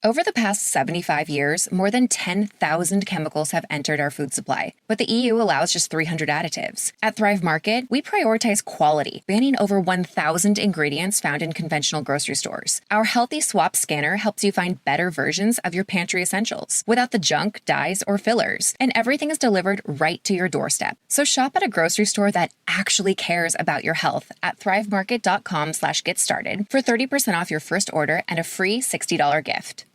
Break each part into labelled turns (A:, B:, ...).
A: Over the past 75 years, more than 10,000 chemicals have entered our food supply, but the EU allows just 300 additives. At Thrive Market, we prioritize quality, banning over 1,000 ingredients found in conventional grocery stores. Our Healthy Swap scanner helps you find better versions of your pantry essentials without the junk, dyes, or fillers, and everything is delivered right to your doorstep. So shop at a grocery store that actually cares about your health at thrivemarket.com/get-started for 30% off your first order and a free $60 gift.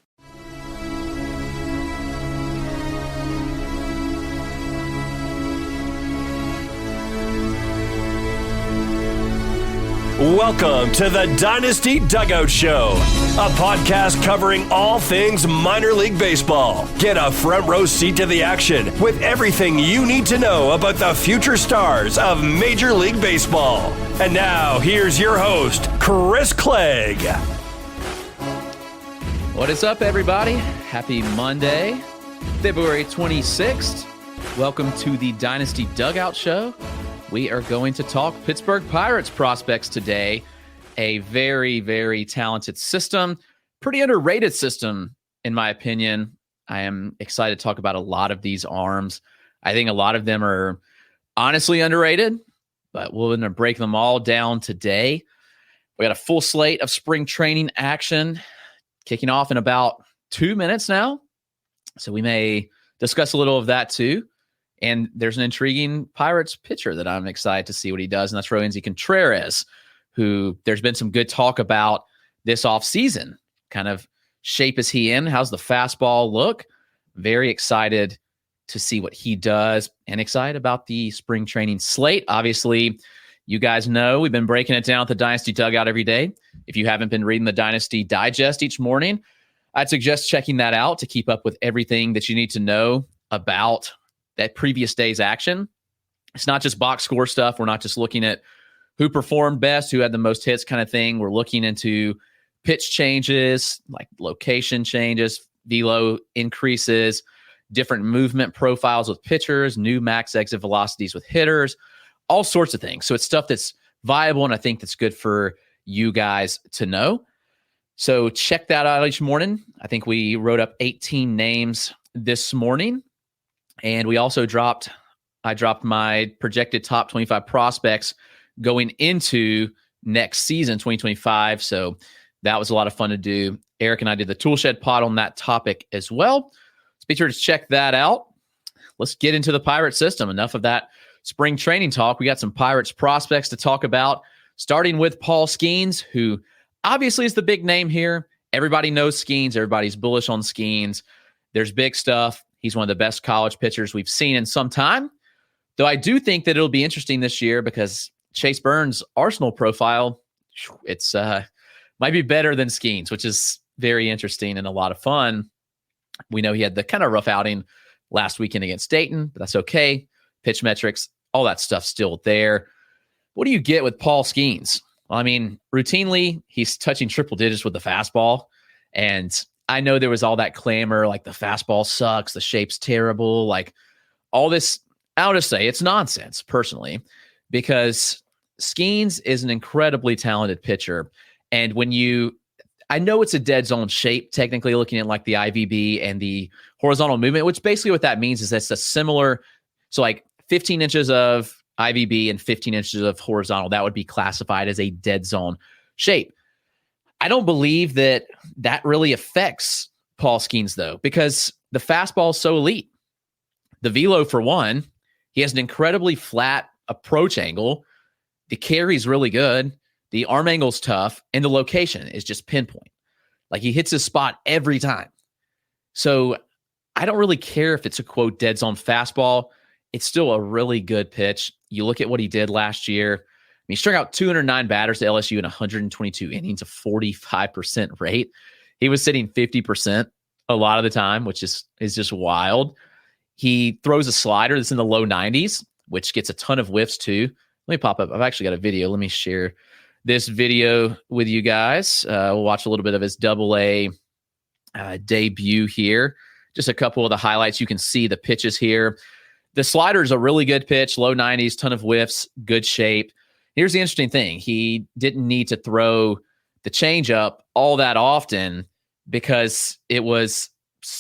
B: Welcome to the Dynasty Dugout Show, a podcast covering all things minor league baseball. Get a front row seat to the action with everything you need to know about the future stars of Major League Baseball. And now, here's your host, Chris Clegg.
C: What is up, everybody? Happy Monday, February 26th. Welcome to the Dynasty Dugout Show. We are going to talk Pittsburgh Pirates prospects today. A very, very talented system. Pretty underrated system, in my opinion. I am excited to talk about a lot of these arms. I think a lot of them are honestly underrated, but we're going to break them all down today. We got a full slate of spring training action kicking off in about 2 minutes now. So we may discuss a little of that too. And there's an intriguing Pirates pitcher that I'm excited to see what he does, and that's Roansy Contreras, who there's been some good talk about this offseason. Kind of shape is he in? How's the fastball look? Very excited to see what he does and excited about the spring training slate. Obviously, you guys know we've been breaking it down at the Dynasty Dugout every day. If you haven't been reading the Dynasty Digest each morning, I'd suggest checking that out to keep up with everything that you need to know about that previous day's action. It's not just box score stuff. We're not just looking at who performed best, who had the most hits kind of thing. We're looking into pitch changes, like location changes, velo increases, different movement profiles with pitchers, new max exit velocities with hitters, all sorts of things. So it's stuff that's viable, and I think that's good for you guys to know. So check that out each morning. I think we wrote up 18 names this morning. And we also dropped my projected top 25 prospects going into next season, 2025. So that was a lot of fun to do. Eric and I did the Toolshed pod on that topic as well. So be sure to check that out. Let's get into the Pirate system. Enough of that spring training talk. We got some Pirates prospects to talk about, starting with Paul Skeens, who obviously is the big name here. Everybody knows Skeens. Everybody's bullish on Skeens. There's big stuff. He's one of the best college pitchers we've seen in some time. Though I do think that it'll be interesting this year because Chase Burns' Arsenal profile, it's might be better than Skeens, which is very interesting and a lot of fun. We know he had the kind of rough outing last weekend against Dayton, but that's okay. Pitch metrics, all that stuff's still there. What do you get with Paul Skeens? Well, I mean, routinely, he's touching triple digits with the fastball, and I know there was all that clamor, like the fastball sucks, the shape's terrible, like all this. I'll just say it's nonsense, personally, because Skeens is an incredibly talented pitcher. And I know it's a dead zone shape, technically looking at like the IVB and the horizontal movement, which basically what that means is that's a similar, so like 15 inches of IVB and 15 inches of horizontal, that would be classified as a dead zone shape. I don't believe that really affects Paul Skeens, though, because the fastball is so elite. The velo, for one, he has an incredibly flat approach angle. The carry's really good. The arm angle's tough. And the location is just pinpoint. Like, he hits his spot every time. So I don't really care if it's a, quote, dead zone fastball. It's still a really good pitch. You look at what he did last year. He struck out 209 batters to LSU in 122 innings, a 45% rate. He was sitting 50% a lot of the time, which is just wild. He throws a slider that's in the low 90s, which gets a ton of whiffs too. Let me pop up. I've actually got a video. Let me share this video with you guys. We'll watch a little bit of his Double-A debut here. Just a couple of the highlights. You can see the pitches here. The slider is a really good pitch, low 90s, ton of whiffs, good shape. Here's the interesting thing. He didn't need to throw the changeup all that often because it was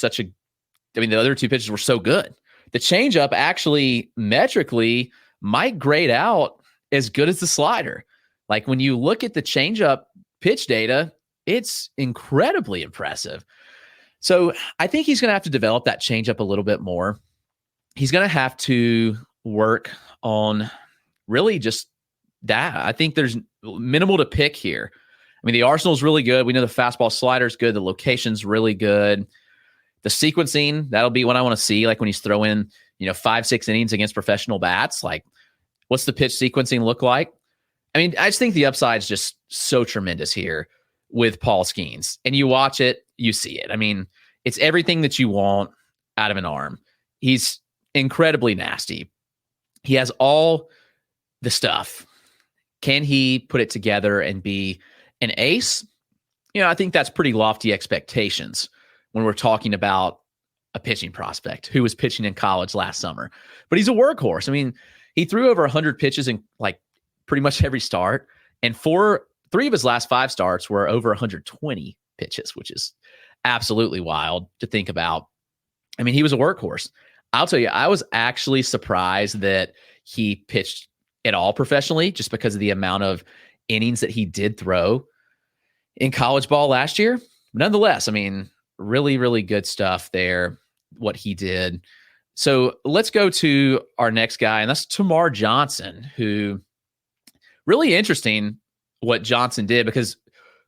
C: the other two pitches were so good. The changeup actually metrically might grade out as good as the slider. Like when you look at the changeup pitch data, it's incredibly impressive. So I think he's going to have to develop that changeup a little bit more. He's going to have to work on really just that. I think there's minimal to pick here. I mean, the arsenal's really good. We know the fastball slider's good. The location's really good. The sequencing, that'll be what I want to see. Like when he's throwing, 5-6 innings against professional bats, like what's the pitch sequencing look like? I mean, I just think the upside is just so tremendous here with Paul Skeens. And you watch it, you see it. I mean, it's everything that you want out of an arm. He's incredibly nasty. He has all the stuff. Can he put it together and be an ace? I think that's pretty lofty expectations when we're talking about a pitching prospect who was pitching in college last summer. But he's a workhorse. I mean, he threw over 100 pitches in like pretty much every start. And 3 of his last 5 starts were over 120 pitches, which is absolutely wild to think about. I mean, he was a workhorse. I'll tell you, I was actually surprised that he pitched at all professionally just because of the amount of innings that he did throw in college ball last year. Nonetheless, I mean, really, really good stuff there, what he did. So let's go to our next guy, and that's Tamar Johnson, who really interesting what Johnson did, because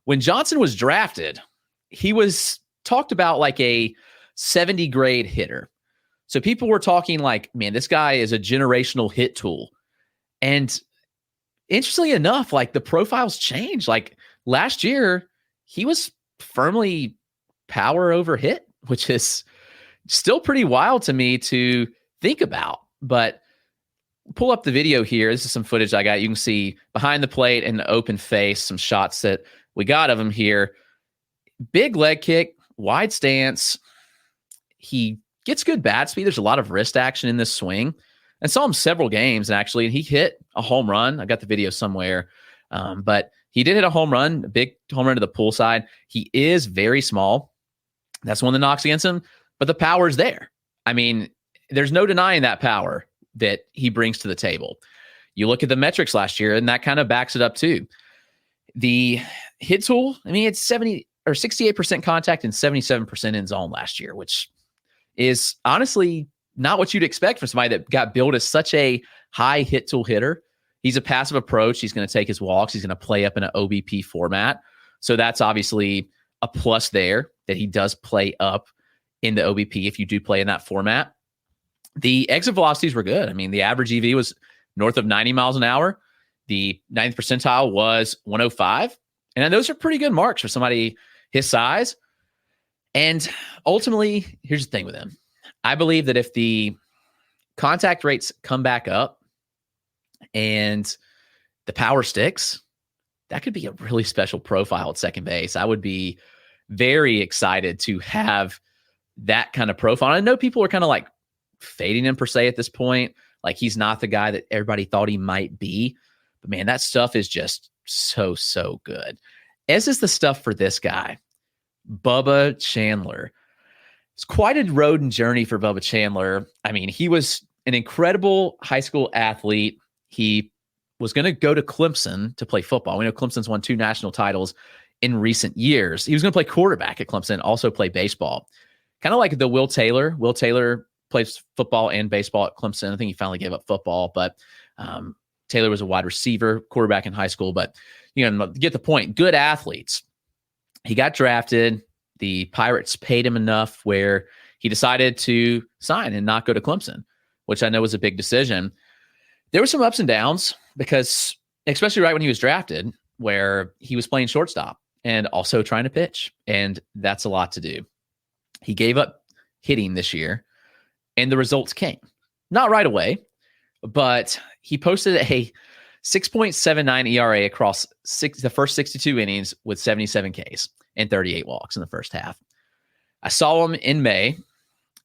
C: when Johnson was drafted, he was talked about like a 70 grade hitter. So people were talking like, man, this guy is a generational hit tool. And interestingly enough, like the profiles changed. Like last year, he was firmly power over hit, which is still pretty wild to me to think about. But pull up the video here. This is some footage I got. You can see behind the plate and the open face, some shots that we got of him here. Big leg kick, wide stance. He gets good bat speed. There's a lot of wrist action in this swing. I saw him several games, actually, and he hit a home run. I got the video somewhere. But he did hit a home run, a big home run to the pool side. He is very small. That's one that knocks against him, but the power is there. I mean, there's no denying that power that he brings to the table. You look at the metrics last year, and that kind of backs it up too. The hit tool, I mean, it's 68% contact and 77% in zone last year, which is honestly not what you'd expect from somebody that got billed as such a high hit tool hitter. He's a passive approach. He's going to take his walks. He's going to play up in an OBP format. So that's obviously a plus there that he does play up in the OBP if you do play in that format. The exit velocities were good. I mean, the average EV was north of 90 miles an hour. The 90th percentile was 105. And those are pretty good marks for somebody his size. And ultimately, here's the thing with him. I believe that if the contact rates come back up and the power sticks, that could be a really special profile at second base. I would be very excited to have that kind of profile. I know people are kind of like fading him per se at this point. Like he's not the guy that everybody thought he might be. But man, that stuff is just so, so good. As is the stuff for this guy, Bubba Chandler. It's quite a road and journey for Bubba Chandler. I mean, he was an incredible high school athlete. He was going to go to Clemson to play football. We know Clemson's won 2 national titles in recent years. He was going to play quarterback at Clemson, also play baseball. Kind of like the Will Taylor. Will Taylor plays football and baseball at Clemson. I think he finally gave up football, but Taylor was a wide receiver, quarterback in high school. But get the point. Good athletes. He got drafted. The Pirates paid him enough where he decided to sign and not go to Clemson, which I know was a big decision. There were some ups and downs because, especially right when he was drafted, where he was playing shortstop and also trying to pitch. And that's a lot to do. He gave up hitting this year and the results came. Not right away, but he posted a 6.79 ERA across the first 62 innings with 77 Ks and 38 walks in the first half. I saw him in May,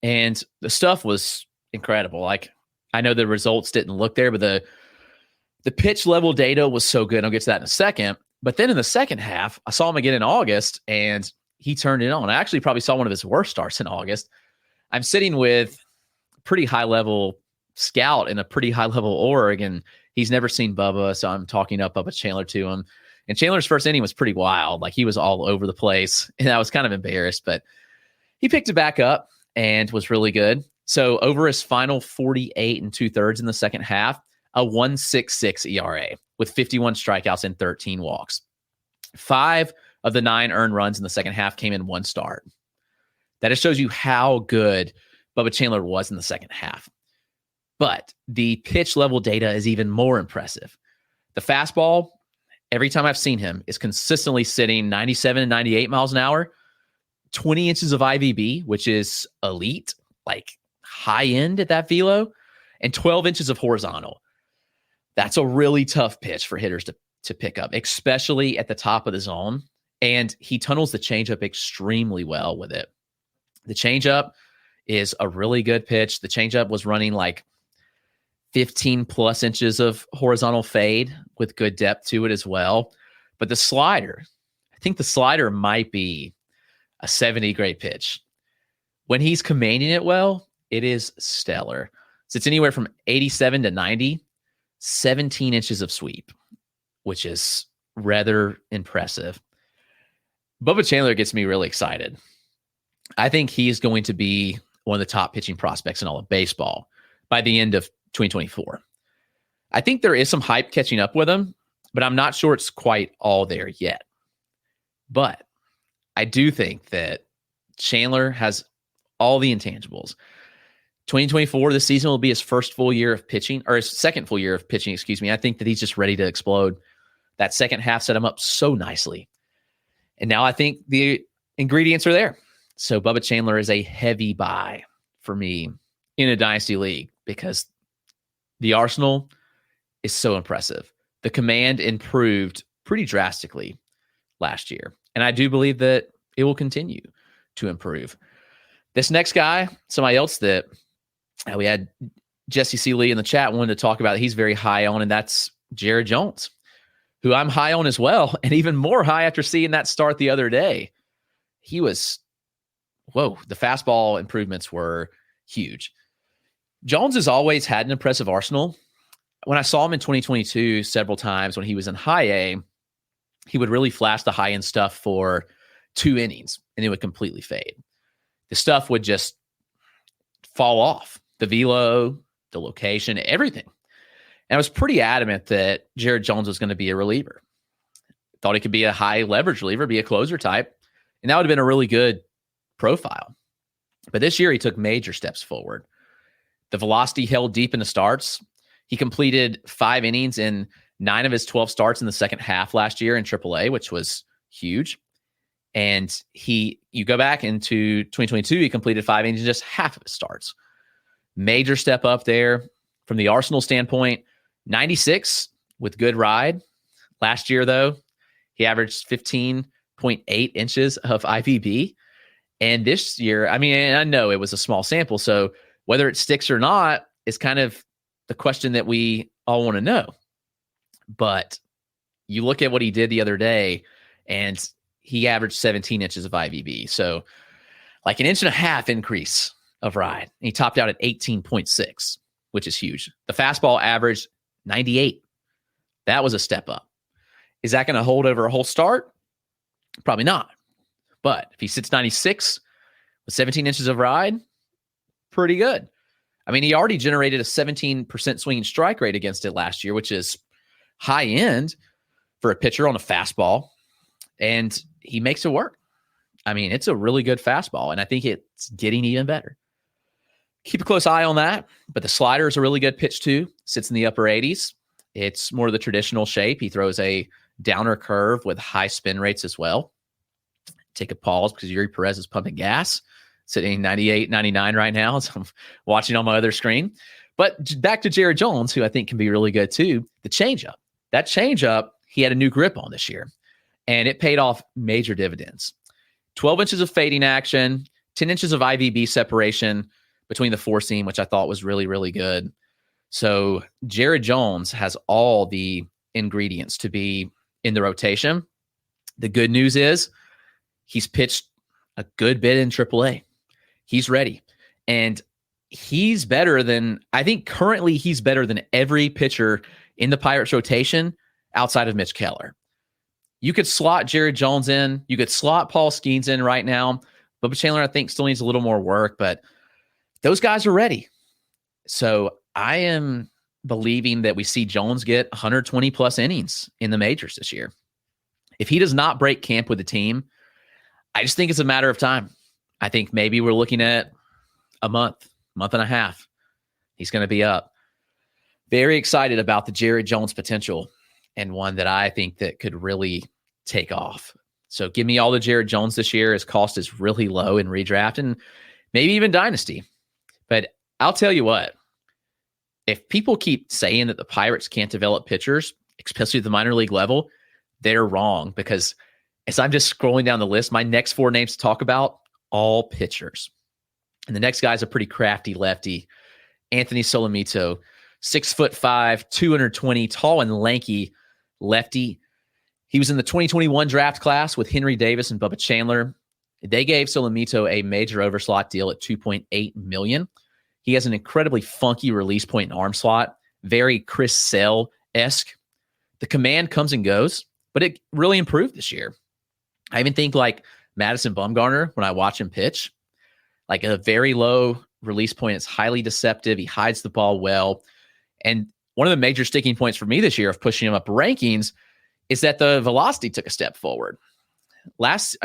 C: and the stuff was incredible. Like, I know the results didn't look there, but the pitch level data was so good. I'll get to that in a second. But then in the second half, I saw him again in August, and he turned it on. I actually probably saw one of his worst starts in August. I'm sitting with a pretty high-level scout in a pretty high-level org, and he's never seen Bubba, so I'm talking up Bubba Chandler to him. And Chandler's first inning was pretty wild. Like, he was all over the place, and I was kind of embarrassed, but he picked it back up and was really good. So over his final 48 2/3 in the second half, a 1.66 ERA with 51 strikeouts and 13 walks. 5 of the 9 earned runs in the second half came in one start. That just shows you how good Bubba Chandler was in the second half. But the pitch level data is even more impressive. The fastball, every time I've seen him, is consistently sitting 97 and 98 miles an hour, 20 inches of IVB, which is elite, like high end at that velo, and 12 inches of horizontal. That's a really tough pitch for hitters to pick up, especially at the top of the zone. And he tunnels the changeup extremely well with it. The changeup is a really good pitch. The changeup was running like 15 plus inches of horizontal fade with good depth to it as well. But the slider, I think the slider might be a 70 grade pitch. When he's commanding it well, it is stellar. So it's anywhere from 87 to 90, 17 inches of sweep, which is rather impressive. Bubba Chandler gets me really excited. I think he's going to be one of the top pitching prospects in all of baseball by the end of 2024. I think there is some hype catching up with him, but I'm not sure it's quite all there yet. But I do think that Chandler has all the intangibles. 2024, this season will be his first full year of pitching, or his second full year of pitching, excuse me. I think that he's just ready to explode. That second half set him up so nicely. And now I think the ingredients are there. So Bubba Chandler is a heavy buy for me in a dynasty league because the arsenal is so impressive. The command improved pretty drastically last year. And I do believe that it will continue to improve. This next guy, somebody else that we had Jesse C. Lee in the chat wanted to talk about, he's very high on, and that's Jared Jones, who I'm high on as well, and even more high after seeing that start the other day. He was, the fastball improvements were huge. Jones has always had an impressive arsenal. When I saw him in 2022 several times when he was in high A, he would really flash the high-end stuff for 2 innings, and it would completely fade. The stuff would just fall off. The velo, the location, everything. And I was pretty adamant that Jared Jones was going to be a reliever. Thought he could be a high leverage reliever, be a closer type, and that would have been a really good profile. But this year he took major steps forward. The velocity held deep in the starts. He completed 5 innings in 9 of his 12 starts in the second half last year in AAA, which was huge. And you go back into 2022, he completed 5 innings in just half of his starts. Major step up there from the Arsenal standpoint. 96 with good ride. Last year, though, he averaged 15.8 inches of IVB. And this year, I mean, I know it was a small sample, so whether it sticks or not is kind of the question that we all want to know. But you look at what he did the other day, and he averaged 17 inches of IVB. So like an 1.5 inch increase of ride. He topped out at 18.6, which is huge. The fastball averaged 98. That was a step up. Is that going to hold over a whole start? Probably not. But if he sits 96 with 17 inches of ride, pretty good. I mean, he already generated a 17% swinging strike rate against it last year, which is high end for a pitcher on a fastball. And he makes it work. I mean, it's a really good fastball, and I think it's getting even better. Keep a close eye on that, but the slider is a really good pitch too. Sits in the upper 80s. It's more of the traditional shape. He throws a downer curve with high spin rates as well. Take a pause because Yuri Perez is pumping gas, sitting 98, 99 right now. So I'm watching on my other screen. But back to Jared Jones, who I think can be really good too. The changeup. That changeup, he had a new grip on this year, and it paid off major dividends. 12 inches of fading action, 10 inches of IVB separation between the four seam, which I thought was really, really good. So Jared Jones has all the ingredients to be in the rotation. The good news is He's pitched a good bit in AAA. He's ready. And he's better than, I think currently he's better than every pitcher in the Pirates rotation outside of Mitch Keller. You could slot Jared Jones in. You could slot Paul Skeens in right now. Bubba Chandler, I think, still needs a little more work, but those guys are ready. So I am believing that we see Jones get 120 plus innings in the majors this year. If he does not break camp with the team, I just think it's a matter of time. I think maybe we're looking at a month and a half. He's going to be up. Very excited about the Jared Jones potential, and one that I think that could really take off. So give me all the Jared Jones this year. His cost is really low in redraft and maybe even Dynasty. But I'll tell you what, if people keep saying that the Pirates can't develop pitchers, especially at the minor league level, they're wrong, because as I'm just scrolling down the list, my next 4 names to talk about, all pitchers. And the next guy's a pretty crafty lefty, Anthony Solomito, 6'5", 220, tall and lanky lefty. He was in the 2021 draft class with Henry Davis and Bubba Chandler. They gave Solomito a major overslot deal at $2.8 million. He has an incredibly funky release point and arm slot, very Chris Sale-esque. The command comes and goes, but it really improved this year. I even think like Madison Bumgarner, when I watch him pitch, like a very low release point. It's highly deceptive. He hides the ball well. And one of the major sticking points for me this year of pushing him up rankings is that the velocity took a step forward.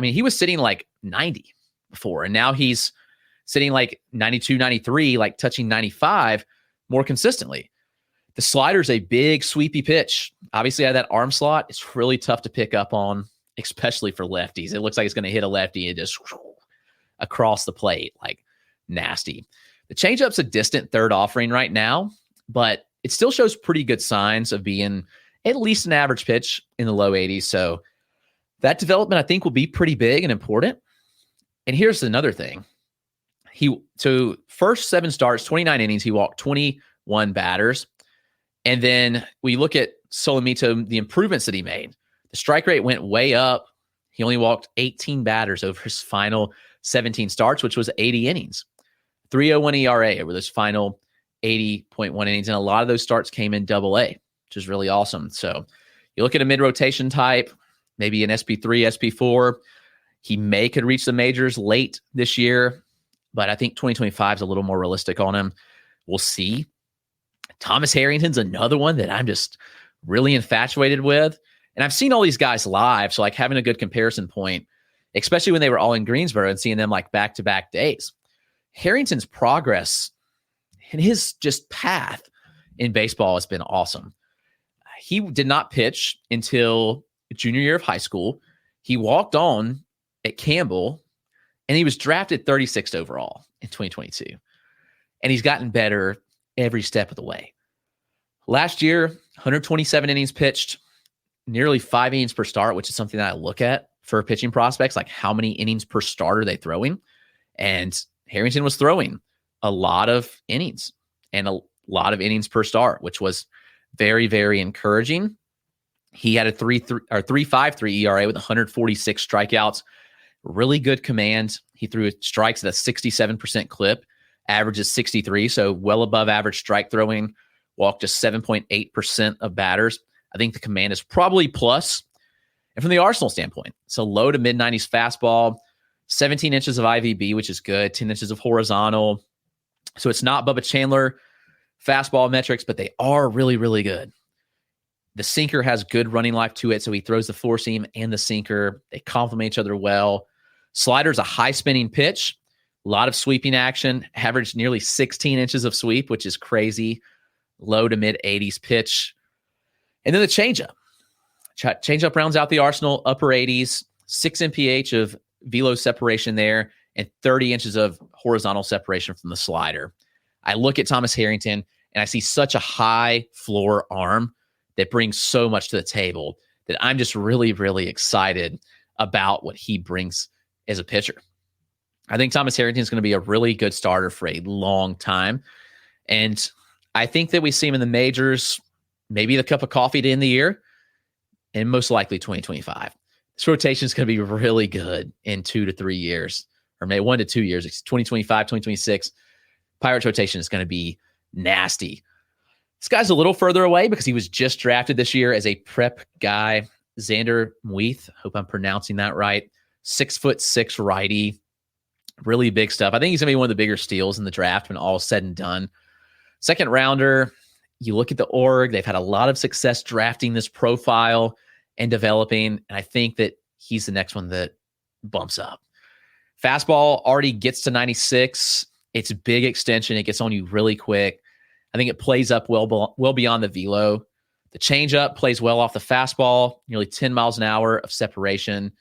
C: He was sitting like 90 before, and now he's sitting like 92, 93, like touching 95 more consistently. The slider is a big sweepy pitch. Obviously, at that arm slot, it's really tough to pick up on, especially for lefties. It looks like it's going to hit a lefty and just across the plate, like nasty. The changeup's a distant third offering right now, but it still shows pretty good signs of being at least an average pitch in the low 80s. So that development, I think, will be pretty big and important. And here's another thing. So first 7 starts, 29 innings, he walked 21 batters. And then we look at Solomito, the improvements that he made. The strike rate went way up. He only walked 18 batters over his final 17 starts, which was 80 innings. 3.01 ERA over those final 80.1 innings. And a lot of those starts came in AA, which is really awesome. So you look at a mid-rotation type, maybe an SP3, SP4. He could reach the majors late this year, but I think 2025 is a little more realistic on him. We'll see. Thomas Harrington's another one that I'm just really infatuated with. And I've seen all these guys live, so like having a good comparison point, especially when they were all in Greensboro and seeing them like back-to-back days. Harrington's progress and his just path in baseball has been awesome. He did not pitch until junior year of high school. He walked on at Campbell, and he was drafted 36th overall in 2022. And he's gotten better every step of the way. Last year, 127 innings pitched, nearly 5 innings per start, which is something that I look at for pitching prospects, like how many innings per start are they throwing? And Harrington was throwing a lot of innings and a lot of innings per start, which was very, very encouraging. He had a 3.53 ERA with 146 strikeouts, really good command. He threw strikes at a 67% clip, averages 63, so well above average strike throwing, walked just 7.8% of batters. I think the command is probably plus. And from the Arsenal standpoint, so low to mid-90s fastball, 17 inches of IVB, which is good, 10 inches of horizontal. So it's not Bubba Chandler fastball metrics, but they are really, really good. The sinker has good running life to it, so he throws the four seam and the sinker. They complement each other well. Slider's a high-spinning pitch, a lot of sweeping action, averaged nearly 16 inches of sweep, which is crazy. Low to mid-80s pitch. And then the changeup. Changeup rounds out the arsenal, upper 80s, 6 mph of velo separation there, and 30 inches of horizontal separation from the slider. I look at Thomas Harrington, and I see such a high floor arm that brings so much to the table that I'm just really, really excited about what he brings as a pitcher. I think Thomas Harrington is going to be a really good starter for a long time. And I think that we see him in the majors, maybe the cup of coffee to end the year, and most likely 2025. This rotation is going to be really good in 2 to 3 years, or maybe 1 to 2 years. It's 2025, 2026. Pirates rotation is going to be nasty. This guy's a little further away because he was just drafted this year as a prep guy. Xander Muith, hope I'm pronouncing that right. 6'6" righty. Really big stuff. I think he's going to be one of the bigger steals in the draft when all's said and done. Second rounder, you look at the org, they've had a lot of success drafting this profile and developing, and I think that he's the next one that bumps up. Fastball already gets to 96. It's a big extension. It gets on you really quick. I think it plays up well beyond the velo. The changeup plays well off the fastball, nearly 10 miles an hour of separation,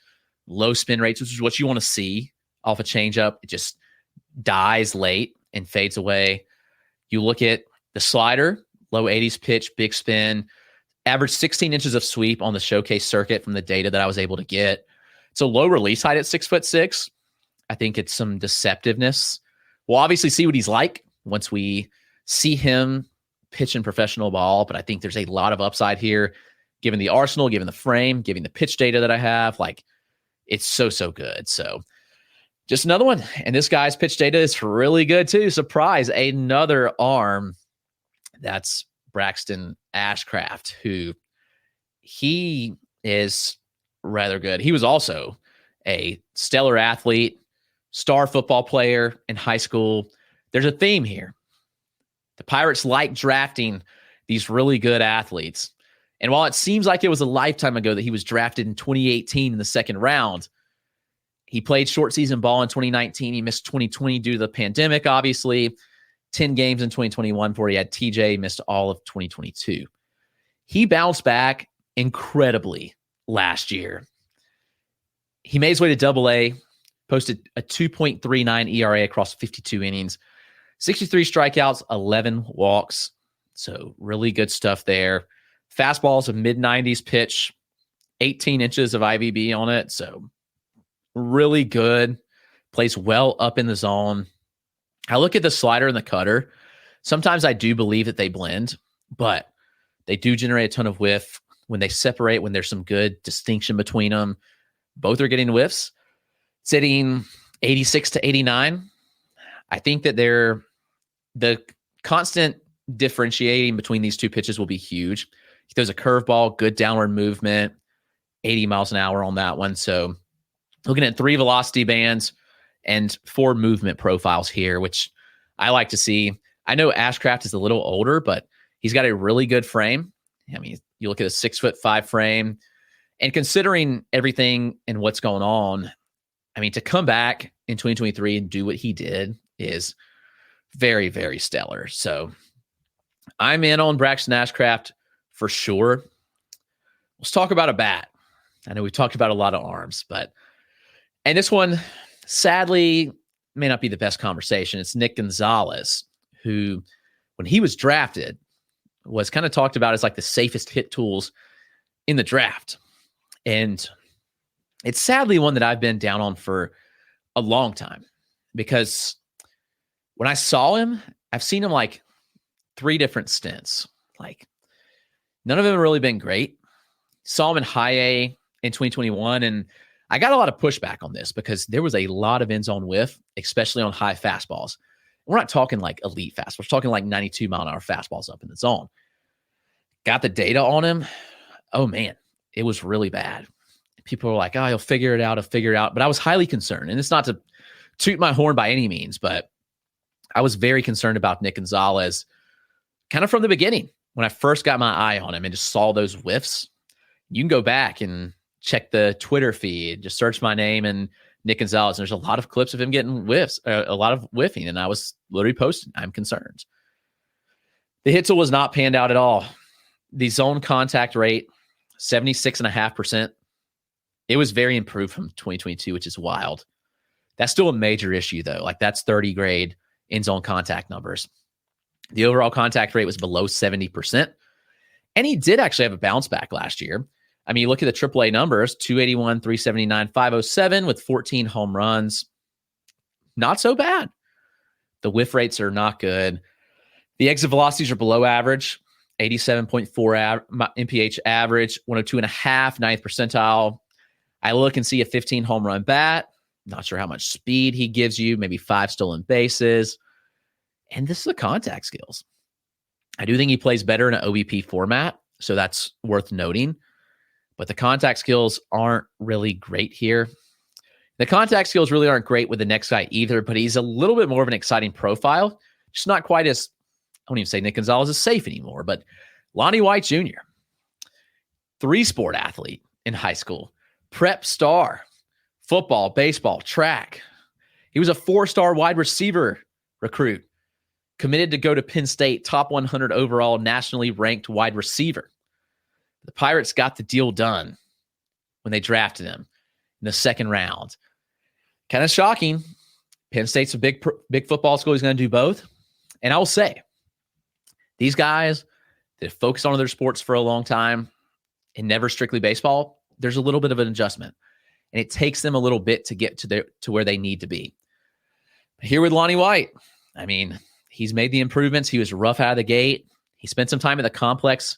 C: low spin rates, which is what you want to see off a changeup. It just dies late and fades away. You look at the slider, low 80s pitch, big spin, average 16 inches of sweep on the showcase circuit from the data that I was able to get. It's a low release height at 6'6". I think it's some deceptiveness. We'll obviously see what he's like once we see him pitch in professional ball, but I think there's a lot of upside here, given the arsenal, given the frame, given the pitch data that I have. Like, it's so good. So just another one. And this guy's pitch data is really good too. Surprise, another arm. That's Braxton Ashcraft, who he is rather good. He was also a stellar athlete, star football player in high school. There's a theme here. The Pirates like drafting these really good athletes. And while it seems like it was a lifetime ago that he was drafted in 2018 in the second round, he played short season ball in 2019. He missed 2020 due to the pandemic, obviously. 10 games in 2021 before he had TJ, missed all of 2022. He bounced back incredibly last year. He made his way to Double-A, posted a 2.39 ERA across 52 innings, 63 strikeouts, 11 walks. So really good stuff there. Fastball's a mid-90s pitch, 18 inches of IVB on it. So really good. Plays well up in the zone. I look at the slider and the cutter. Sometimes I do believe that they blend, but they do generate a ton of whiff. When they separate, when there's some good distinction between them, both are getting whiffs. Sitting 86 to 89. I think that the constant differentiating between these two pitches will be huge. He throws a curveball, good downward movement, 80 miles an hour on that one. So looking at 3 velocity bands and 4 movement profiles here, which I like to see. I know Ashcraft is a little older, but he's got a really good frame. I mean, you look at a 6'5" frame, and considering everything and what's going on, I mean, to come back in 2023 and do what he did is very, very stellar. So I'm in on Braxton Ashcraft for sure. Let's talk about a bat. I know we've talked about a lot of arms, and this one, sadly, may not be the best conversation. It's Nick Gonzalez, who, when he was drafted, was kind of talked about as like the safest hit tools in the draft. And it's sadly one that I've been down on for a long time, because when I saw him, I've seen him like 3 different stints. Like, none of them have really been great. Saw him in high A in 2021, and I got a lot of pushback on this because there was a lot of end zone whiff, especially on high fastballs. We're not talking like elite fastballs. We're talking like 92 mile an hour fastballs up in the zone. Got the data on him. Oh man, it was really bad. People were like, oh, he'll figure it out. But I was highly concerned. And it's not to toot my horn by any means, but I was very concerned about Nick Gonzalez kind of from the beginning. When I first got my eye on him and just saw those whiffs, you can go back and check the Twitter feed, just search my name and Nick Gonzalez. And there's a lot of clips of him getting whiffs, a lot of whiffing. And I was literally posting, I'm concerned. The hit tool was not panned out at all. The zone contact rate, 76.5%. It was very improved from 2022, which is wild. That's still a major issue though. Like, that's 30 grade in zone contact numbers. The overall contact rate was below 70%. And he did actually have a bounce back last year. I mean, you look at the AAA numbers, 281, 379, 507 with 14 home runs. Not so bad. The whiff rates are not good. The exit velocities are below average, 87.4 MPH average, 102.5, 9th percentile. I look and see a 15 home run bat. Not sure how much speed he gives you, maybe 5 stolen bases. And this is the contact skills. I do think he plays better in an OBP format, so that's worth noting. But the contact skills aren't really great here. The contact skills really aren't great with the next guy either, but he's a little bit more of an exciting profile. Just not quite as, I won't even say Nick Gonzalez is safe anymore, but Lonnie White Jr., 3-sport athlete in high school, prep star, football, baseball, track. He was a 4-star wide receiver recruit, committed to go to Penn State, top 100 overall nationally ranked wide receiver. The Pirates got the deal done when they drafted him in the second round. Kind of shocking. Penn State's a big football school. He's going to do both. And I will say, these guys that have focused on other sports for a long time and never strictly baseball, there's a little bit of an adjustment. And it takes them a little bit to get to where they need to be. Here with Lonnie White, I mean, he's made the improvements. He was rough out of the gate. He spent some time at the complex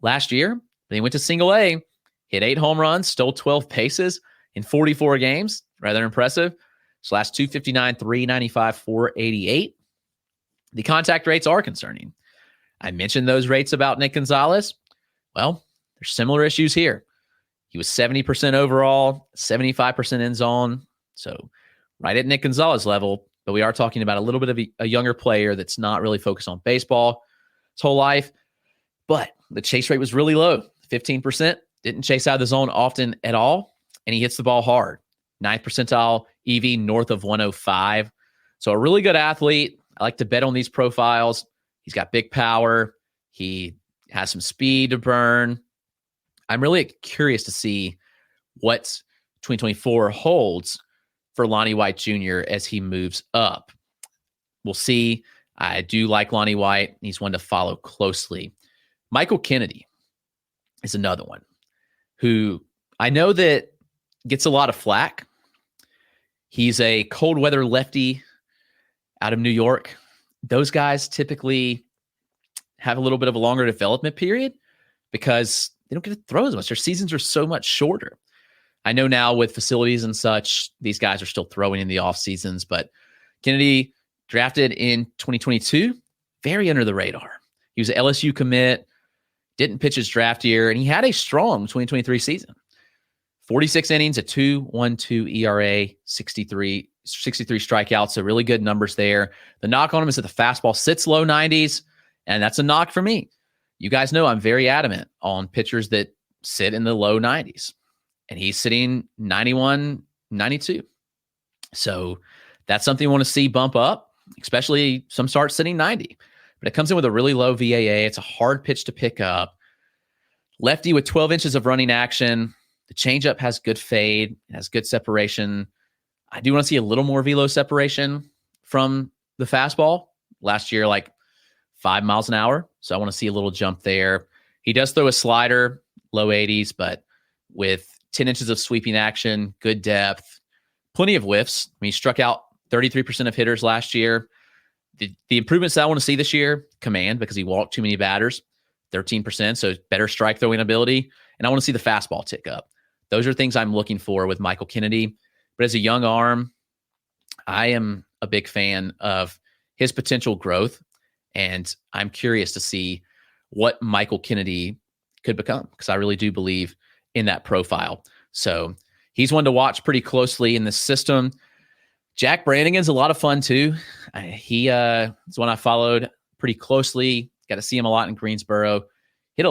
C: last year. Then he went to single A, hit 8 home runs, stole 12 bases in 44 games. Rather impressive. Slash 259, 395, 488. The contact rates are concerning. I mentioned those rates about Nick Gonzalez. Well, there's similar issues here. He was 70% overall, 75% in zone. So right at Nick Gonzalez level, but we are talking about a little bit of a younger player that's not really focused on baseball his whole life. But the chase rate was really low, 15%. Didn't chase out of the zone often at all, and he hits the ball hard. 9th percentile EV north of 105. So a really good athlete. I like to bet on these profiles. He's got big power. He has some speed to burn. I'm really curious to see what 2024 holds for Lonnie White Jr. as he moves up. We'll see. I do like Lonnie White. He's one to follow closely. Michael Kennedy is another one who I know that gets a lot of flack. He's a cold weather lefty out of New York. Those guys typically have a little bit of a longer development period because they don't get to throw as much. Their seasons are so much shorter. I know now with facilities and such, these guys are still throwing in the off seasons, but Kennedy drafted in 2022, very under the radar. He was an LSU commit, didn't pitch his draft year, and he had a strong 2023 season. 46 innings, a 2.12 ERA, 63 strikeouts, so really good numbers there. The knock on him is that the fastball sits low 90s, and that's a knock for me. You guys know I'm very adamant on pitchers that sit in the low 90s, and he's sitting 91, 92. So that's something you want to see bump up, especially some start sitting 90. But it comes in with a really low VAA. It's a hard pitch to pick up. Lefty with 12 inches of running action. The changeup has good fade. It has good separation. I do want to see a little more velo separation from the fastball. Last year, like 5 miles an hour. So I want to see a little jump there. He does throw a slider, low 80s, but with 10 inches of sweeping action, good depth, plenty of whiffs. I mean, he struck out 33% of hitters last year. The improvements that I want to see this year, command, because he walked too many batters, 13%, so better strike throwing ability. And I want to see the fastball tick up. Those are things I'm looking for with Michael Kennedy. But as a young arm, I am a big fan of his potential growth. And I'm curious to see what Michael Kennedy could become, because I really do believe in that profile. So he's one to watch pretty closely in this system. Jack Brannigan's a lot of fun too. He is one I followed pretty closely. Got to see him a lot in Greensboro. Hit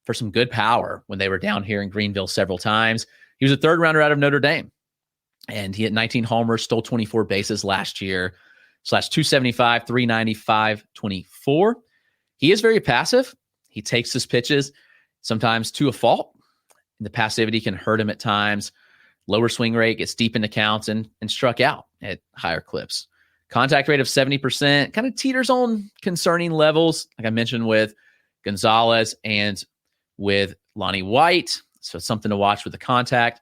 C: for some good power when they were down here in Greenville several times. He was a third rounder out of Notre Dame, and he hit 19 homers, stole 24 bases last year. Slash 275, 395, 24. He is very passive. He takes his pitches sometimes to a fault. The passivity can hurt him at times. Lower swing rate, gets deep into counts and struck out at higher clips. Contact rate of 70%, kind of teeters on concerning levels, like I mentioned with Gonzalez and with Lonnie White. So it's something to watch with the contact.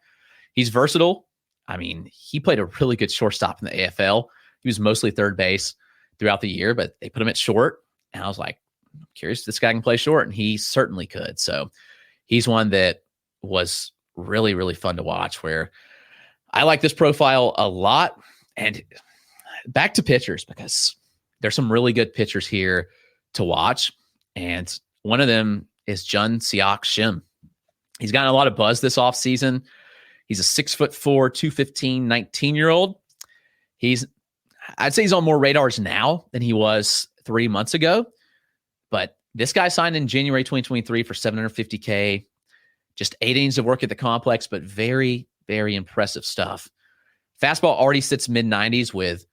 C: He's versatile. I mean, he played a really good shortstop in the AFL. He was mostly third base throughout the year, but they put him at short. And I was like, I'm curious if this guy can play short, and he certainly could. So he's one that was really, really fun to watch, where I like this profile a lot. And back to pitchers, because there's some really good pitchers here to watch. And one of them is Jun Seok Shim. He's gotten a lot of buzz this offseason. He's a 6'4", 215, 19-year-old. I'd say he's on more radars now than he was 3 months ago. But this guy signed in January 2023 for $750K. Just 8 innings of work at the complex, but very, very impressive stuff. Fastball already sits mid-90s with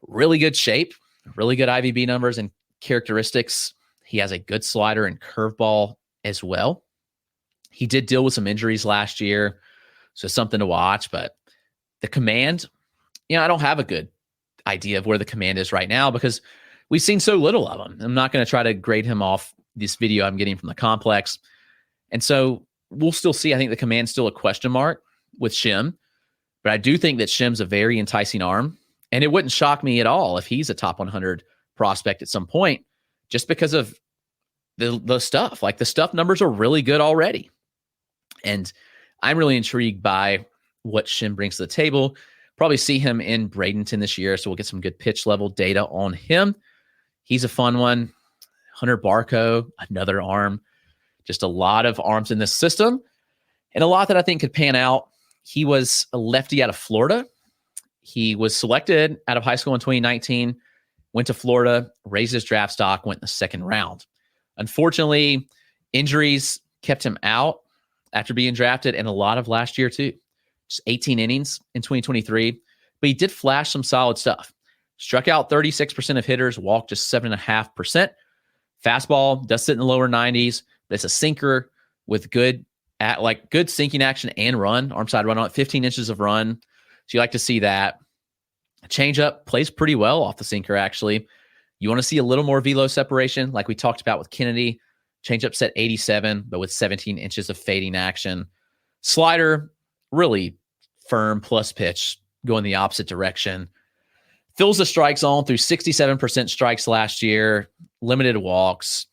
C: really good shape, really good IVB numbers and characteristics. He has a good slider and curveball as well. He did deal with some injuries last year, so something to watch. But the command, I don't have a good idea of where the command is right now because we've seen so little of him. I'm not going to try to grade him off this video I'm getting from the complex. And so we'll still see. I think the command's still a question mark with Shim, but I do think that Shim's a very enticing arm. And it wouldn't shock me at all if he's a top 100 prospect at some point, just because of the stuff. Like, the stuff numbers are really good already. And I'm really intrigued by what Shim brings to the table. Probably see him in Bradenton this year, so we'll get some good pitch level data on him. He's a fun one. Hunter Barco, another arm. Just a lot of arms in this system, and a lot that I think could pan out. He was a lefty out of Florida. He was selected out of high school in 2019, went to Florida, raised his draft stock, went in the second round. Unfortunately, injuries kept him out after being drafted, and a lot of last year too. Just 18 innings in 2023, but he did flash some solid stuff. Struck out 36% of hitters, walked just 7.5%. Fastball does sit in the lower 90s, but it's a sinker with good sinking action and run, arm side run on it, 15 inches of run. So you like to see that. Changeup plays pretty well off the sinker, actually. You want to see a little more velo separation, like we talked about with Kennedy. Changeup set 87, but with 17 inches of fading action. Slider, really firm plus pitch, going the opposite direction. Fills the strike zone through 67% strikes last year, limited walks.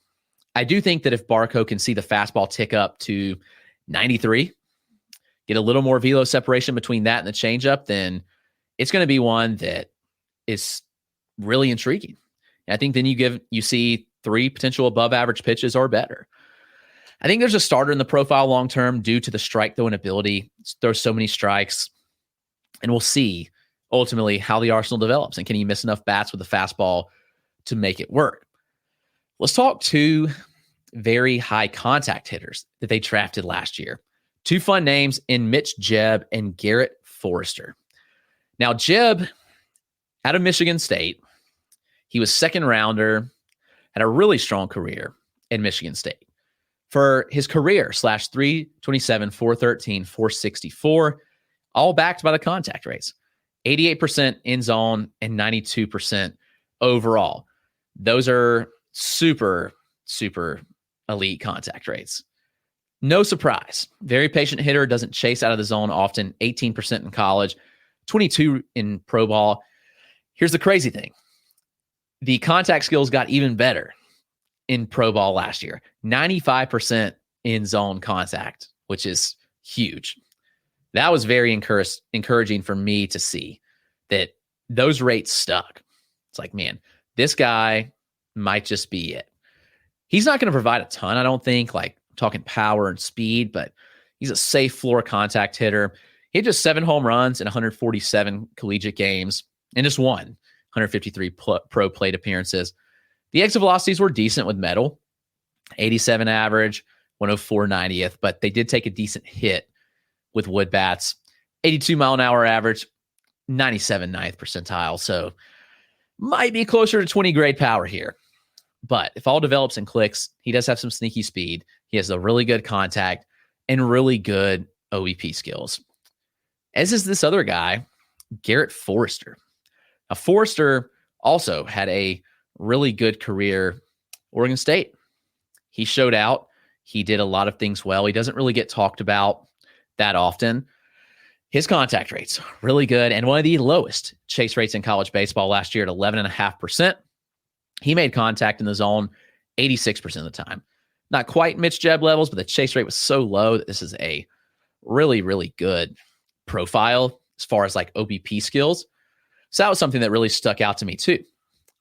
C: I do think that if Barco can see the fastball tick up to 93, get a little more velo separation between that and the changeup, then it's going to be one that is really intriguing. And I think then you see 3 potential above average pitches or better. I think there's a starter in the profile long term due to the strike throwing ability. There's so many strikes, and we'll see ultimately how the arsenal develops, and can he miss enough bats with the fastball to make it work. Let's talk 2 very high contact hitters that they drafted last year. 2 fun names in Mitch Jebb and Garrett Forrester. Now, Jebb, out of Michigan State, he was second rounder, had a really strong career in Michigan State. For his career, /327, 413, 464, all backed by the contact rates. 88% in zone and 92% overall. Those are super, super elite contact rates. No surprise. Very patient hitter, doesn't chase out of the zone often. 18% in college, 22 in pro ball. Here's the crazy thing. The contact skills got even better in pro ball last year. 95% in zone contact, which is huge. That was very encouraging for me to see that those rates stuck. It's like, man, this guy might just be it. He's not going to provide a ton, I don't think, like talking power and speed, but he's a safe floor contact hitter. He had just 7 home runs in 147 collegiate games and just 153 pro plate appearances. The exit velocities were decent with metal, 87 average, 104 90th, but they did take a decent hit with wood bats, 82 mile an hour average, 97 9th percentile. So might be closer to 20 grade power here. But if all develops and clicks, he does have some sneaky speed. He has a really good contact and really good OEP skills. As is this other guy, Garrett Forrester. Now, Forrester also had a really good career, Oregon State. He showed out. He did a lot of things well. He doesn't really get talked about that often. His contact rates, really good, and one of the lowest chase rates in college baseball last year at 11.5%. He made contact in the zone 86% of the time. Not quite Mitch Jebb levels, but the chase rate was so low that this is a really, really good profile as far as like OBP skills. So that was something that really stuck out to me too.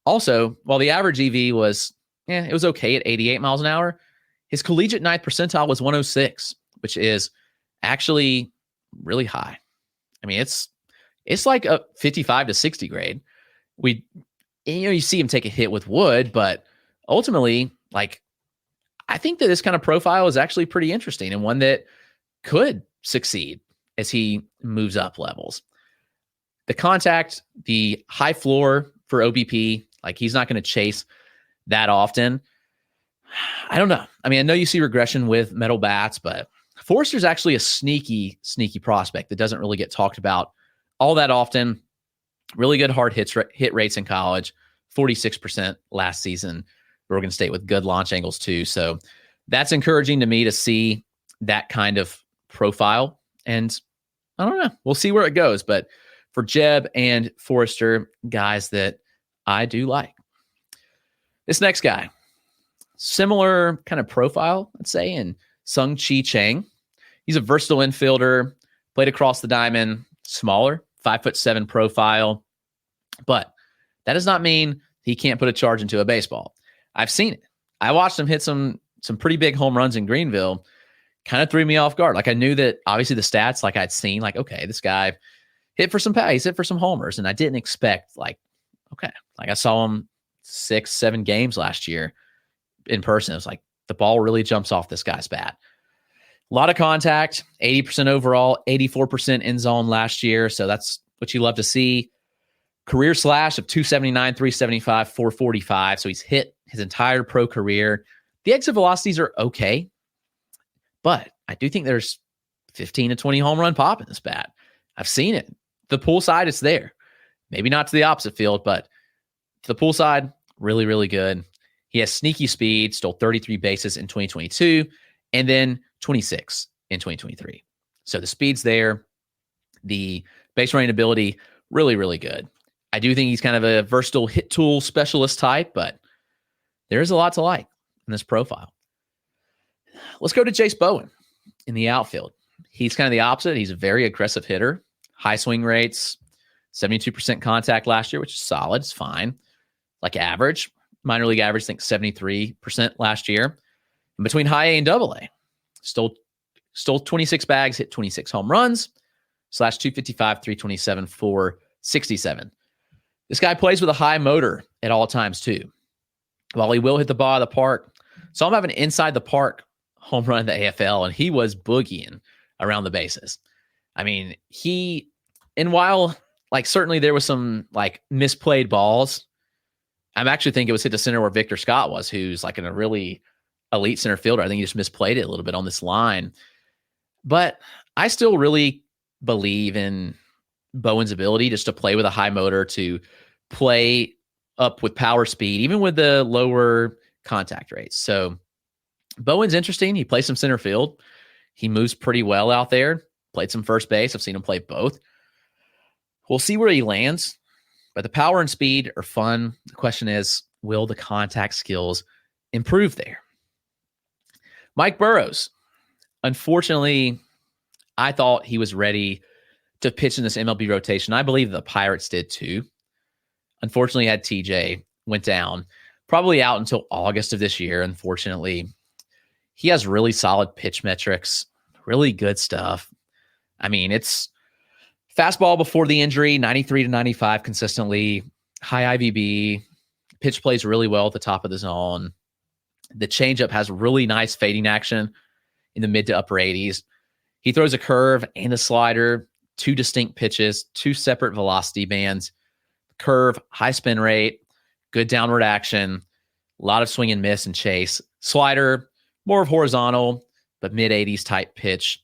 C: Also, while the average EV was, it was okay at 88 miles an hour, his collegiate ninth percentile was 106, which is actually really high. I mean, it's like a 55 to 60 grade. You see him take a hit with wood, but ultimately, like, I think that this kind of profile is actually pretty interesting and one that could succeed as he moves up levels. The contact, the high floor for OBP, like he's not going to chase that often. I don't know. I mean, I know you see regression with metal bats, but Forrester's actually a sneaky prospect that doesn't really get talked about all that often. Really good hard hit rates in college, 46% last season. Oregon State with good launch angles too. So that's encouraging to me to see that kind of profile. And I don't know. We'll see where it goes. But for Jeb and Forrester, guys that I do like. This next guy, similar kind of profile, let's say, in Sung-Chi Chang. He's a versatile infielder, played across the diamond, smaller, 5'7" profile. But that does not mean he can't put a charge into a baseball. I've seen it. I watched him hit some pretty big home runs in Greenville. Kind of threw me off guard. Like I knew that obviously the stats, like I'd seen, like, okay, this guy hit for some pace, hit for some homers. And I didn't expect like I saw him 6-7 games last year in person. It was like the ball really jumps off this guy's bat. A lot of contact, 80% overall, 84% in zone last year. So that's what you love to see. Career slash of 279, 375, 445. So he's hit his entire pro career. The exit velocities are okay, but I do think there's 15 to 20 home run pop in this bat. I've seen it. The pull side, it's there. Maybe not to the opposite field, but to the pull side, really, really good. He has sneaky speed, stole 33 bases in 2022, and then 26 in 2023. So the speed's there. The base running ability, really, really good. I do think he's kind of a versatile hit tool specialist type, but there's a lot to like in this profile. Let's go to Jace Bowen in the outfield. He's kind of the opposite. He's a very aggressive hitter, high swing rates, 72% contact last year, which is solid. It's fine. Like average, minor league average, I think 73% last year. And between high A and double A, stole 26 bags, hit 26 home runs, slash 255, 327, 467. This guy plays with a high motor at all times too. While he will hit the ball of the park, saw him have an inside the park home run in the AFL, and he was boogieing around the bases. I mean, while like certainly there was some like misplayed balls, I actually think it was hit to center where Victor Scott was, who's like a really elite center fielder. I think he just misplayed it a little bit on this line. But I still really believe in Bowen's ability just to play with a high motor, to play up with power speed, even with the lower contact rates. So Bowen's interesting. He plays some center field. He moves pretty well out there. Played some first base. I've seen him play both. We'll see where he lands, but the power and speed are fun. The question is, will the contact skills improve there? Mike Burrows. Unfortunately, I thought he was ready to pitch in this MLB rotation. I believe the Pirates did too. Unfortunately, had TJ, went down, probably out until August of this year. Unfortunately, he has really solid pitch metrics, really good stuff. I mean, it's fastball before the injury, 93 to 95 consistently, high IVB, pitch plays really well at the top of the zone. The changeup has really nice fading action in the mid to upper 80s. He throws a curve and a slider, two distinct pitches, two separate velocity bands, curve, high spin rate, good downward action, a lot of swing and miss and chase. Slider, more of horizontal, but mid 80s type pitch.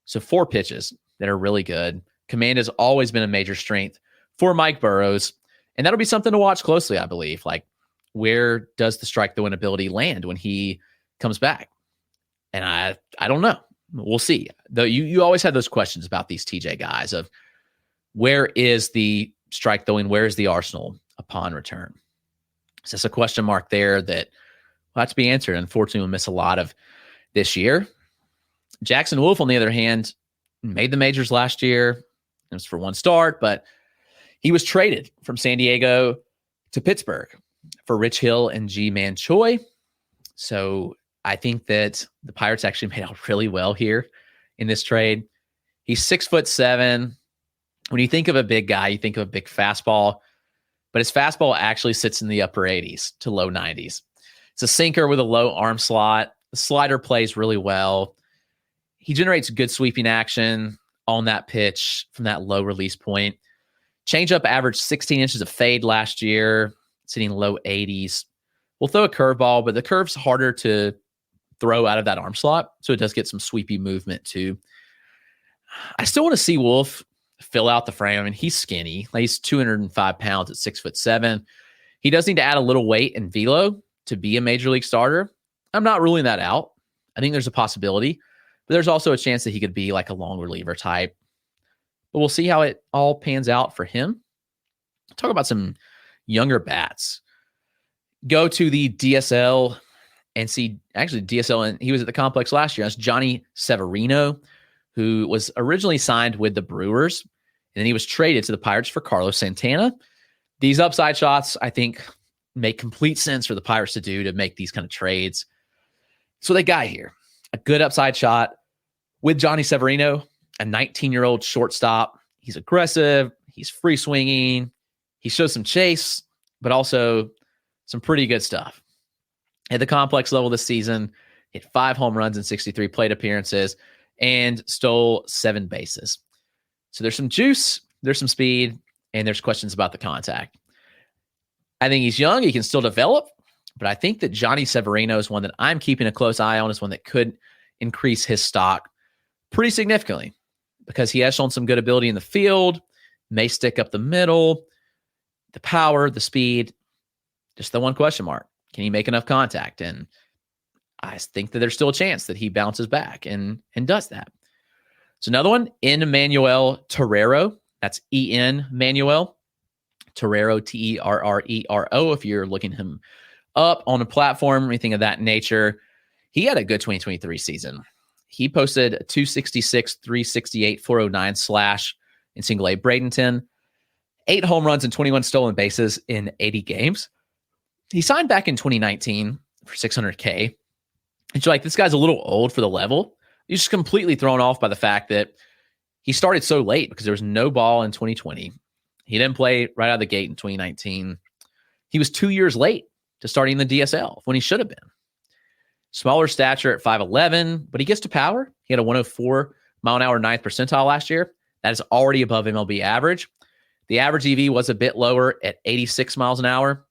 C: So 4 pitches that are really good. Command has always been a major strength for Mike Burrows, and that'll be something to watch closely, I believe. Like, where does the strike the win ability land when he comes back? And I don't know. We'll see. Though you always have those questions about these TJ guys of where is the strike throwing, where is the arsenal upon return? So it's a question mark there that will have to be answered. Unfortunately, we'll miss a lot of this year. Jackson Wolf, on the other hand, made the majors last year. It was for one start, but he was traded from San Diego to Pittsburgh for Rich Hill and G-Man Choi. So I think that the Pirates actually made out really well here in this trade. He's 6'7". When you think of a big guy, you think of a big fastball, but his fastball actually sits in the upper 80s to low 90s. It's a sinker with a low arm slot. The slider plays really well. He generates good sweeping action on that pitch from that low release point. Changeup averaged 16 inches of fade last year, sitting low 80s. We'll throw a curveball, but the curve's harder to throw out of that arm slot, so it does get some sweepy movement too. I still want to see Wolf fill out the frame. I mean, he's skinny. He's 205 pounds at 6'7". He does need to add a little weight and velo to be a major league starter. I'm not ruling that out. I think there's a possibility, but there's also a chance that he could be like a long reliever type. But we'll see how it all pans out for him. Talk about some younger bats. Go to the DSL and see, actually DSL, and he was at the complex last year. That's Johnny Severino, who was originally signed with the Brewers, and then he was traded to the Pirates for Carlos Santana. These upside shots, I think, make complete sense for the Pirates to do to make these kind of trades. So they got here a good upside shot with Johnny Severino, a 19-year-old shortstop. He's aggressive. He's free swinging. He shows some chase, but also some pretty good stuff. At the complex level this season, hit 5 home runs in 63 plate appearances and stole 7 bases. So there's some juice, there's some speed, and there's questions about the contact. I think he's young. He can still develop, but I think that Johnny Severino is one that I'm keeping a close eye on, is one that could increase his stock pretty significantly because he has shown some good ability in the field, may stick up the middle, the power, the speed. Just the one question mark. Can he make enough contact? And I think that there's still a chance that he bounces back and does that. So another one, Manuel Torrero. That's E-N Manuel Torrero, Terrero. If you're looking him up on a platform, anything of that nature, he had a good 2023 season. He posted a 266, 368, 409 slash in single A Bradenton, 8 home runs and 21 stolen bases in 80 games. He signed back in 2019 for $600K. And you're like, this guy's a little old for the level. He's just completely thrown off by the fact that he started so late because there was no ball in 2020. He didn't play right out of the gate in 2019. He was 2 years late to starting the DSL when he should have been. Smaller stature at 5'11", but he gets to power. He had a 104 mile an hour 9th percentile last year. That is already above MLB average. The average EV was a bit lower at 86 miles an hour.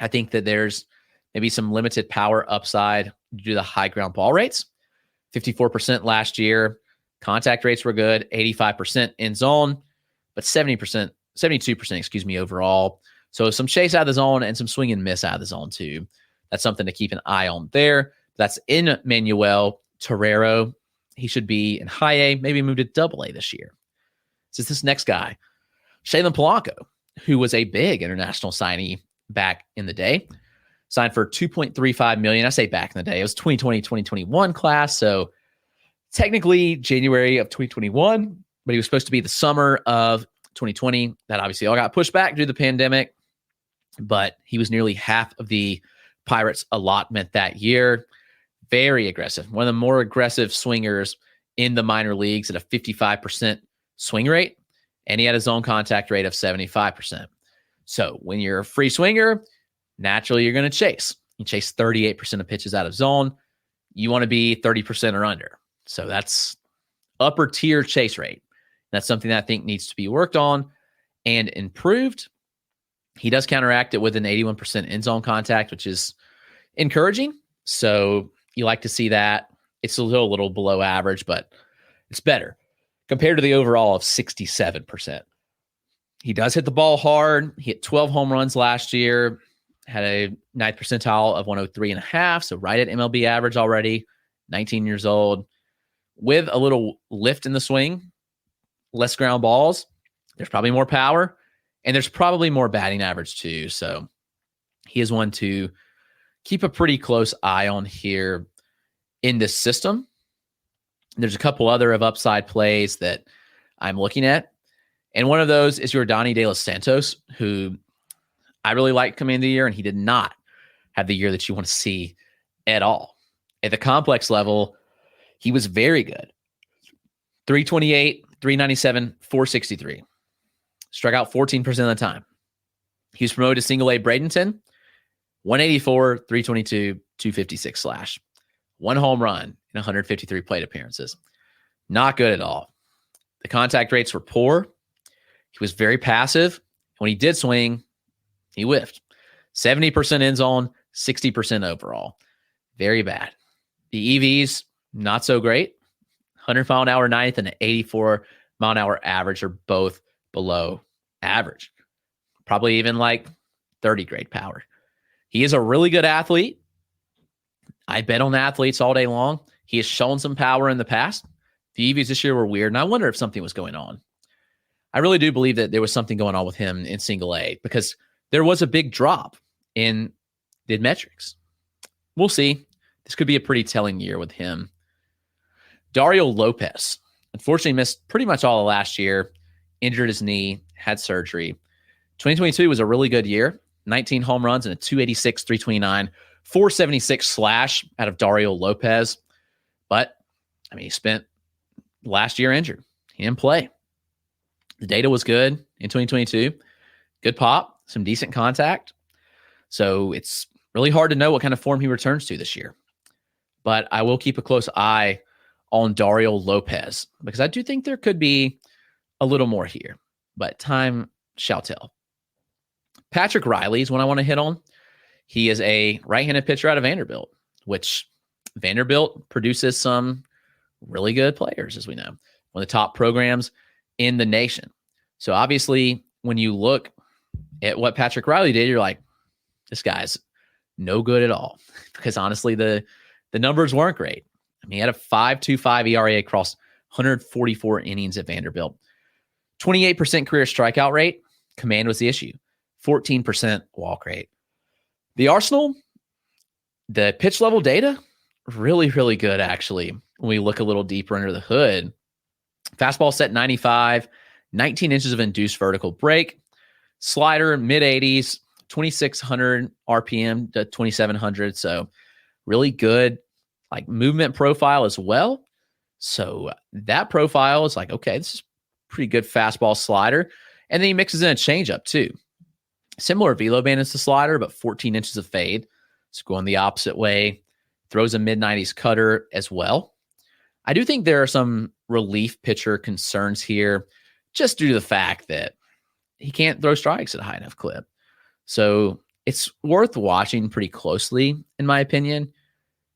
C: I think that there's maybe some limited power upside due to the high ground ball rates. 54% last year. Contact rates were good, 85% in zone, but 72%, overall. So some chase out of the zone and some swing and miss out of the zone too. That's something to keep an eye on there. That's in Manuel Torrero. He should be in high A, maybe move to double A this year. So this next guy, Shaylin Polanco, who was a big international signee back in the day, signed for $2.35 million. I say back in the day, it was 2020, 2021 class. So technically January of 2021, but he was supposed to be the summer of 2020. That obviously all got pushed back due to the pandemic, but he was nearly half of the Pirates allotment that year. Very aggressive. One of the more aggressive swingers in the minor leagues at a 55% swing rate. And he had a zone contact rate of 75%. So when you're a free swinger, naturally you're going to chase. You chase 38% of pitches out of zone. You want to be 30% or under. So that's upper tier chase rate. That's something that I think needs to be worked on and improved. He does counteract it with an 81% in zone contact, which is encouraging. So you like to see that. It's still a little below average, but it's better compared to the overall of 67%. He does hit the ball hard. He hit 12 home runs last year, had a 9th percentile of 103.5, so right at MLB average already, 19 years old, with a little lift in the swing, less ground balls. There's probably more power, and there's probably more batting average too. So he is one to keep a pretty close eye on here in this system. There's a couple other of upside plays that I'm looking at. And one of those is Yordany De Los Santos, who I really liked coming into the year, and he did not have the year that you want to see at all. At the complex level, he was very good. 328, 397, 463. Struck out 14% of the time. He was promoted to single A Bradenton, 184, 322, 256 slash. 1 home run in 153 plate appearances. Not good at all. The contact rates were poor. He was very passive. When he did swing, he whiffed. 70% end zone, 60% overall. Very bad. The EVs, not so great. 100 mile an hour ninth and an 84 mile an hour average are both below average. Probably even like 30 grade power. He is a really good athlete. I bet on athletes all day long. He has shown some power in the past. The EVs this year were weird, and I wonder if something was going on. I really do believe that there was something going on with him in single A because there was a big drop in the metrics. We'll see. This could be a pretty telling year with him. Dario Lopez, unfortunately, missed pretty much all of last year, injured his knee, had surgery. 2022 was a really good year. 19 home runs and a 286, 329, 476 slash out of Dario Lopez. But, I mean, he spent last year injured. He didn't play. The data was good in 2022. Good pop, some decent contact. So it's really hard to know what kind of form he returns to this year. But I will keep a close eye on Dario Lopez because I do think there could be a little more here. But time shall tell. Patrick Riley is one I want to hit on. He is a right-handed pitcher out of Vanderbilt, which Vanderbilt produces some really good players, as we know. One of the top programs in the nation. So obviously, when you look at what Patrick Riley did, you're like, this guy's no good at all. Because honestly, the numbers weren't great. I mean, he had a 5.25 ERA across 144 innings at Vanderbilt. 28% career strikeout rate. Command was the issue. 14% walk rate. The Arsenal, the pitch level data, really, really good, actually, when we look a little deeper under the hood. Fastball set 95, 19 inches of induced vertical break, slider mid-80s, 2,600 RPM to 2,700. So really good like movement profile as well. So that profile is like, okay, this is pretty good fastball slider. And then he mixes in a changeup too. Similar velo band as the slider, but 14 inches of fade. So going the opposite way, throws a mid-90s cutter as well. I do think there are some relief pitcher concerns here just due to the fact that he can't throw strikes at a high enough clip. So it's worth watching pretty closely, in my opinion.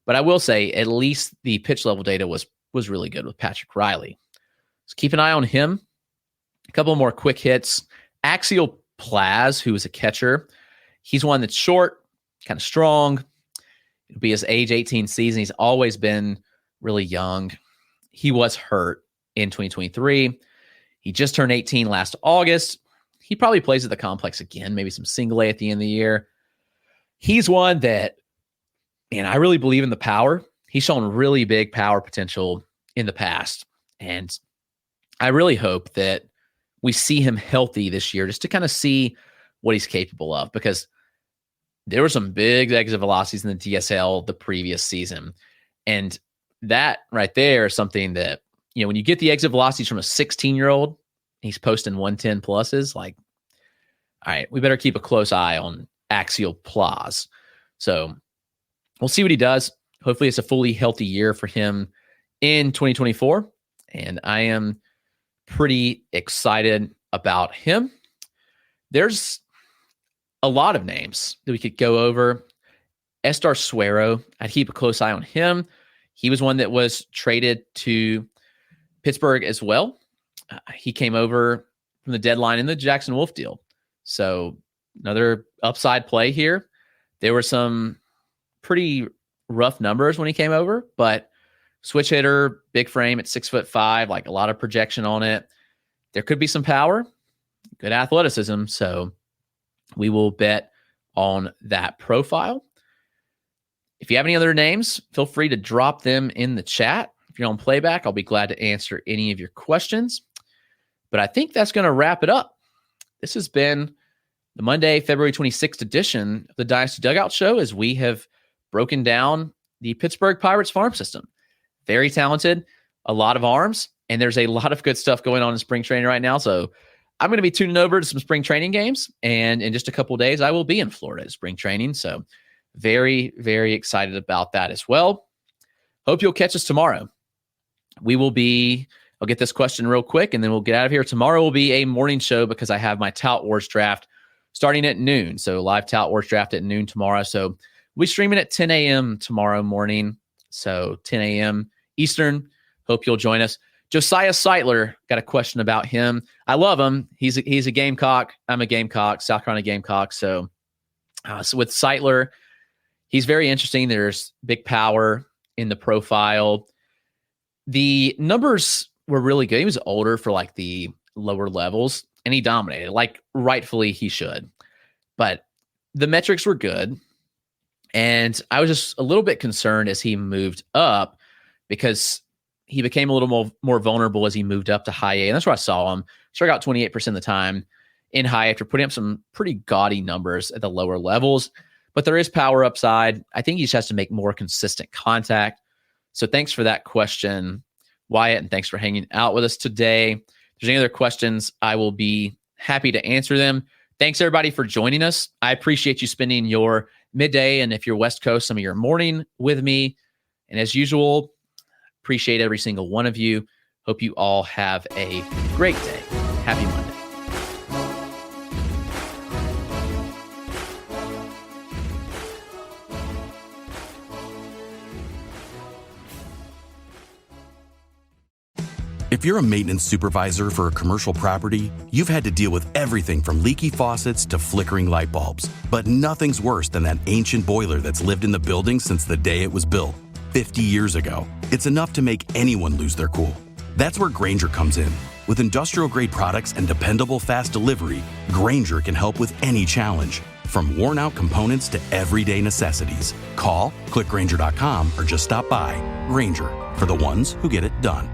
C: But I will say at least the pitch level data was really good with Patrick Riley. So keep an eye on him. A couple more quick hits. Axial Plaz, who is a catcher. He's one that's short, kind of strong. It'll be his age 18 season. He's always been really young. He was hurt in 2023. He just turned 18 last August. He probably plays at the complex again, maybe some single A at the end of the year. He's one that, man, I really believe in the power. He's shown really big power potential in the past. And I really hope that we see him healthy this year just to kind of see what he's capable of, because there were some big exit velocities in the DSL the previous season. And that right there is something that, you know, when you get the exit velocities from a 16-year-old, he's posting 110 pluses, like, all right, we better keep a close eye on Axial Plaz. So we'll see what he does. Hopefully it's a fully healthy year for him in 2024. And I am pretty excited about him. There's a lot of names that we could go over. Estar Suero, I'd keep a close eye on him. He was one that was traded to Pittsburgh as well. He came over from the deadline in the Jackson Wolf deal. So another upside play here. There were some pretty rough numbers when he came over, but switch hitter, big frame at 6'5", like a lot of projection on it. There could be some power, good athleticism. So we will bet on that profile. If you have any other names, feel free to drop them in the chat. If you're on playback, I'll be glad to answer any of your questions. But I think that's going to wrap it up. This has been the Monday, February 26th edition of the Dynasty Dugout Show, as we have broken down the Pittsburgh Pirates farm system. Very talented, a lot of arms, and there's a lot of good stuff going on in spring training right now. So I'm going to be tuning over to some spring training games, and in just a couple of days, I will be in Florida at spring training. So very, very excited about that as well. Hope you'll catch us tomorrow. I'll get this question real quick, and then we'll get out of here. Tomorrow will be a morning show because I have my Tout Wars draft starting at noon. So live Tout Wars draft at noon tomorrow. So we'll be streaming at 10 a.m. tomorrow morning. So 10 a.m. Eastern. Hope you'll join us. Josiah Seitler, got a question about him. I love him. He's a Gamecock. I'm a Gamecock, South Carolina Gamecock. So with Seitler, he's very interesting. There's big power in the profile. The numbers were really good. He was older for like the lower levels, and he dominated, like rightfully he should. But the metrics were good. And I was just a little bit concerned as he moved up because he became a little more vulnerable as he moved up to high A. And that's where I saw him. Struck out 28% of the time in high after putting up some pretty gaudy numbers at the lower levels. But there is power upside. I think he just has to make more consistent contact. So thanks for that question, Wyatt, and thanks for hanging out with us today. If there's any other questions, I will be happy to answer them. Thanks, everybody, for joining us. I appreciate you spending your midday, and if you're West Coast, some of your morning with me. And as usual, appreciate every single one of you. Hope you all have a great day. Happy Monday.
D: If you're a maintenance supervisor for a commercial property, you've had to deal with everything from leaky faucets to flickering light bulbs. But nothing's worse than that ancient boiler that's lived in the building since the day it was built, 50 years ago. It's enough to make anyone lose their cool. That's where Grainger comes in. With industrial-grade products and dependable fast delivery, Grainger can help with any challenge, from worn-out components to everyday necessities. Call, click Grainger.com, or just stop by. Grainger, for the ones who get it done.